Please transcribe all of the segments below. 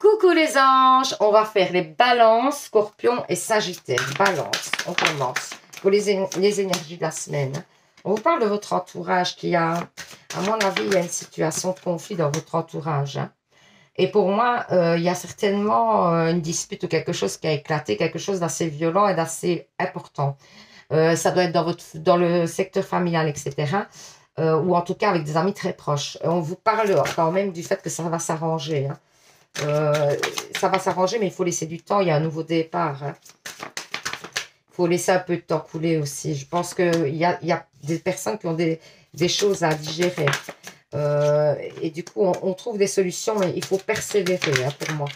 coucou les anges, on va faire les balances, scorpion et sagittaire. Balance, on commence pour les énergies de la semaine. On vous parle de votre entourage qui a, à mon avis, il y a une situation de conflit dans votre entourage. Et pour moi, il y a certainement une dispute ou quelque chose qui a éclaté, quelque chose d'assez violent et d'assez important. Ça doit être dans le secteur familial, etc. Ou en tout cas avec des amis très proches. On vous parle quand même du fait que ça va s'arranger. Ça va s'arranger, mais il faut laisser du temps. Il y a un nouveau départ. Il faut laisser un peu de temps couler aussi. Je pense qu'il y a des personnes qui ont des choses à digérer. Et du coup, on trouve des solutions, mais il faut persévérer pour moi.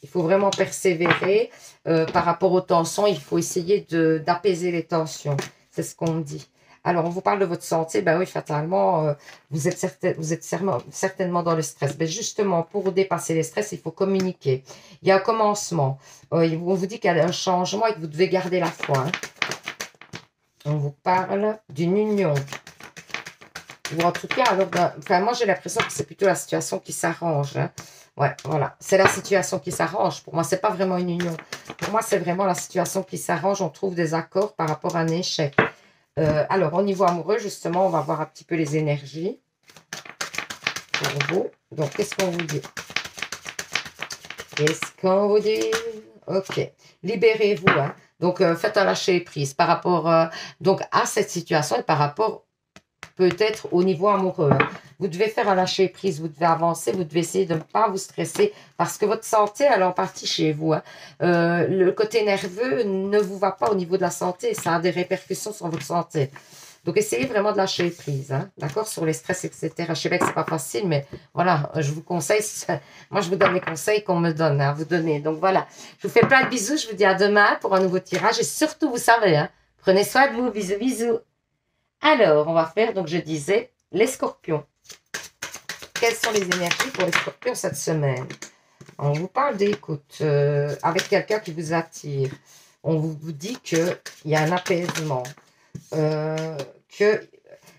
Il faut vraiment persévérer par rapport aux tensions. Il faut essayer d'apaiser les tensions. C'est ce qu'on me dit. Alors, on vous parle de votre santé. Ben oui, fatalement, vous êtes certainement dans le stress. Mais justement, pour dépasser les stress, il faut communiquer. Il y a un commencement. On vous dit qu'il y a un changement et que vous devez garder la foi. Hein. On vous parle d'une union. Ou en tout cas, alors, moi, j'ai l'impression que c'est plutôt la situation qui s'arrange. Hein. Ouais, voilà. C'est la situation qui s'arrange. Pour moi, c'est pas vraiment une union. Pour moi, c'est vraiment la situation qui s'arrange. On trouve des accords par rapport à un échec. Alors, au niveau amoureux, justement, on va voir un petit peu les énergies pour vous. Donc, qu'est-ce qu'on vous dit? Qu'est-ce qu'on vous dit? Ok. Libérez-vous. Hein. Donc, faites un lâcher-prise par rapport donc à cette situation et par rapport peut-être au niveau amoureux. Hein. Vous devez faire un lâcher-prise, vous devez avancer, vous devez essayer de ne pas vous stresser parce que votre santé, elle est en partie chez vous. Hein. Le côté nerveux ne vous va pas au niveau de la santé, ça a des répercussions sur votre santé. Donc, essayez vraiment de lâcher prise, hein, d'accord, sur les stress, etc. Je sais bien que c'est pas facile, mais voilà, je vous conseille, moi je vous donne les conseils qu'on me donne à vous donner. Donc voilà, je vous fais plein de bisous, je vous dis à demain pour un nouveau tirage et surtout, vous savez, hein, prenez soin de vous, bisous, bisous. Alors, on va faire, donc je disais, les scorpions. Quelles sont les énergies pour les scorpions cette semaine? On vous parle d'écoute avec quelqu'un qui vous attire. On vous dit qu'il y a un apaisement. Que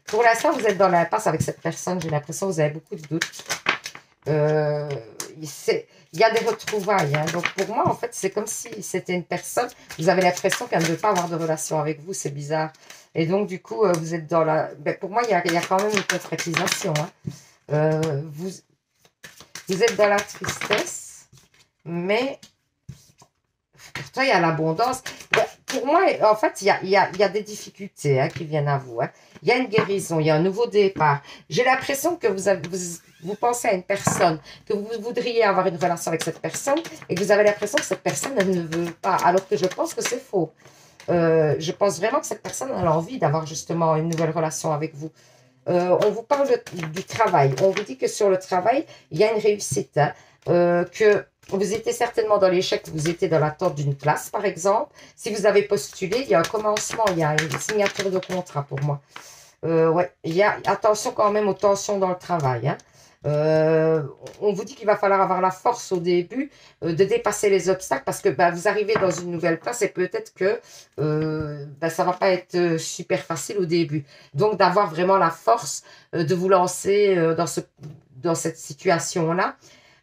pour l'instant, vous êtes dans l'impasse avec cette personne. J'ai l'impression que vous avez beaucoup de doutes. Il y a des retrouvailles. Hein. Donc, pour moi, en fait, c'est comme si c'était une personne. Vous avez l'impression qu'elle ne veut pas avoir de relation avec vous. C'est bizarre. Et donc, du coup, vous êtes dans la... Ben, pour moi, il y a quand même une concrétisation. Hein. Vous êtes dans la tristesse, mais pourtant, il y a l'abondance. Ben, pour moi, en fait, il y a des difficultés hein, qui viennent à vous. Hein. Il y a une guérison, il y a un nouveau départ. J'ai l'impression que vous pensez à une personne, que vous voudriez avoir une relation avec cette personne et que vous avez l'impression que cette personne, elle ne veut pas, alors que je pense que c'est faux. Je pense vraiment que cette personne a envie d'avoir justement une nouvelle relation avec vous. On vous parle du travail. On vous dit que sur le travail, il y a une réussite. Hein, que vous étiez certainement dans l'échec, vous étiez dans l'attente d'une place, par exemple. Si vous avez postulé, il y a un commencement, il y a une signature de contrat pour moi. Ouais, il y a attention quand même aux tensions dans le travail. Hein. On vous dit qu'il va falloir avoir la force au début de dépasser les obstacles parce que vous arrivez dans une nouvelle place et peut-être que ça va pas être super facile au début. Donc d'avoir vraiment la force de vous lancer dans cette situation-là.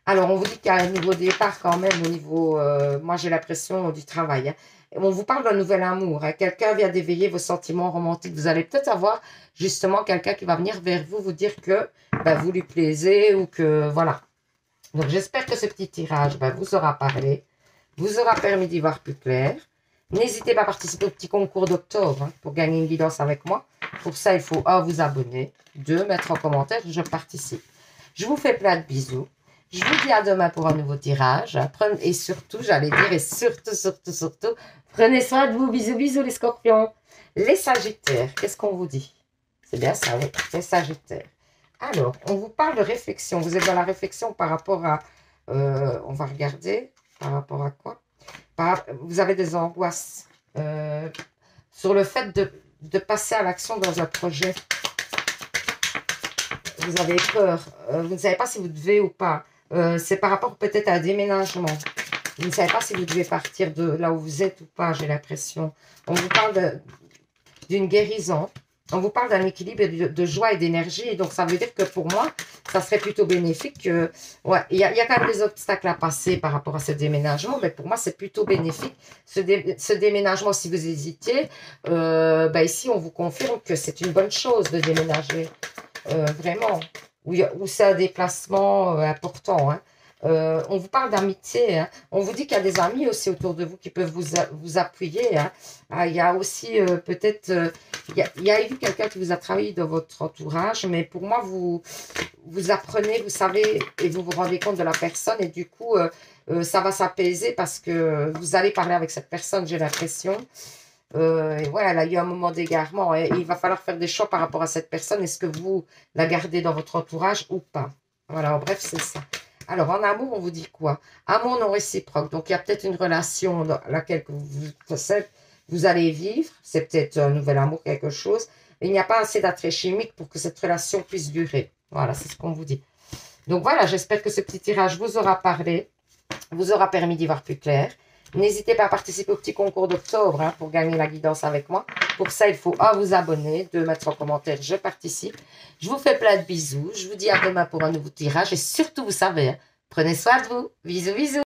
Alors on vous dit qu'il y a un nouveau départ quand même au niveau, moi j'ai l'impression du travail. Hein. On vous parle d'un nouvel amour. Hein. Quelqu'un vient d'éveiller vos sentiments romantiques. Vous allez peut-être avoir justement quelqu'un qui va venir vers vous, vous dire que vous lui plaisez ou que voilà. Donc j'espère que ce petit tirage vous aura parlé, vous aura permis d'y voir plus clair. N'hésitez pas à participer au petit concours d'octobre hein, pour gagner une guidance avec moi. Pour ça, il faut 1, vous abonner, 2, mettre en commentaire, je participe. Je vous fais plein de bisous. Je vous dis à demain pour un nouveau tirage. Et surtout, j'allais dire, et surtout, prenez soin de vous. Bisous, bisous les scorpions. Les sagittaires, qu'est-ce qu'on vous dit? C'est bien ça, oui, les sagittaires. Alors, on vous parle de réflexion. Vous êtes dans la réflexion par rapport à... on va regarder. Par rapport à quoi? Vous avez des angoisses sur le fait de passer à l'action dans un projet. Vous avez peur. Vous ne savez pas si vous devez ou pas. C'est par rapport peut-être à un déménagement. Vous ne savez pas si vous devez partir de là où vous êtes ou pas, j'ai l'impression. On vous parle d'une guérison. On vous parle d'un équilibre de joie et d'énergie. Donc, ça veut dire que pour moi, ça serait plutôt bénéfique. Ouais, il y a quand même des obstacles à passer par rapport à ce déménagement. Mais pour moi, c'est plutôt bénéfique. Ce déménagement, si vous hésitiez, ben ici, on vous confirme que c'est une bonne chose de déménager. Vraiment. Où c'est un déplacement important. Hein. On vous parle d'amitié. Hein. On vous dit qu'il y a des amis aussi autour de vous qui peuvent vous appuyer. Hein. Ah, il y a aussi peut-être... il y a eu quelqu'un qui vous a travaillé dans votre entourage, mais pour moi, vous apprenez, vous savez, et vous vous rendez compte de la personne, et du coup, ça va s'apaiser parce que vous allez parler avec cette personne, j'ai l'impression. Et voilà, il y a eu un moment d'égarement, et il va falloir faire des choix par rapport à cette personne. Est-ce que vous la gardez dans votre entourage ou pas? Voilà, en bref, c'est ça. Alors, en amour, on vous dit quoi? Amour non réciproque. Donc, il y a peut-être une relation dans laquelle vous allez vivre. C'est peut-être un nouvel amour, quelque chose. Mais il n'y a pas assez d'attrait chimique pour que cette relation puisse durer. Voilà, c'est ce qu'on vous dit. Donc, voilà, j'espère que ce petit tirage vous aura parlé, vous aura permis d'y voir plus clair. N'hésitez pas à participer au petit concours d'octobre hein, pour gagner la guidance avec moi. Pour ça, il faut vous abonner, mettre en commentaire « Je participe ». Je vous fais plein de bisous. Je vous dis à demain pour un nouveau tirage. Et surtout, vous savez, hein, prenez soin de vous. Bisous, bisous.